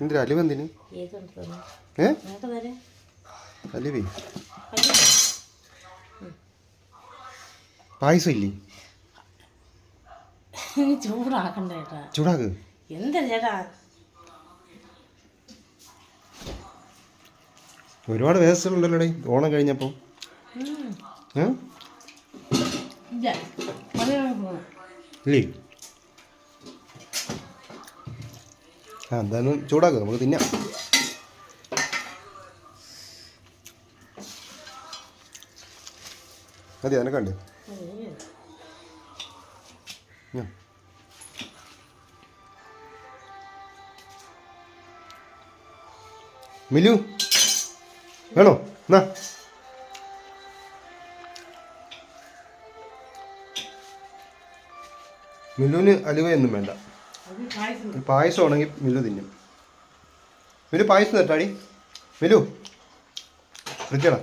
എന്തിനാ അലുവ എന്തിന്? അലുവേ പായസം ഇല്ലേ? ചൂടാക്കണ്ട ചേട്ടാ. ചൂടാക്ക്. എന്താ ചേട്ടാ? ഒരുപാട് വേസ്റ്റുകളുണ്ടല്ലോ ഓണം കഴിഞ്ഞപ്പോൾ. ഇല്ലേ? എന്തായാലും ചൂടാക്കുക, നമുക്ക് തിന്നാം. മതി അതിനൊക്കെ മിലു വേണോ? എന്നാ മിലുവിന് അലുവയൊന്നും വേണ്ട. പായസം ആണെങ്കിൽ മിലു തിന്നും. മിലു പായസം തട്ടാടി. മിലു എടുക്കടാ.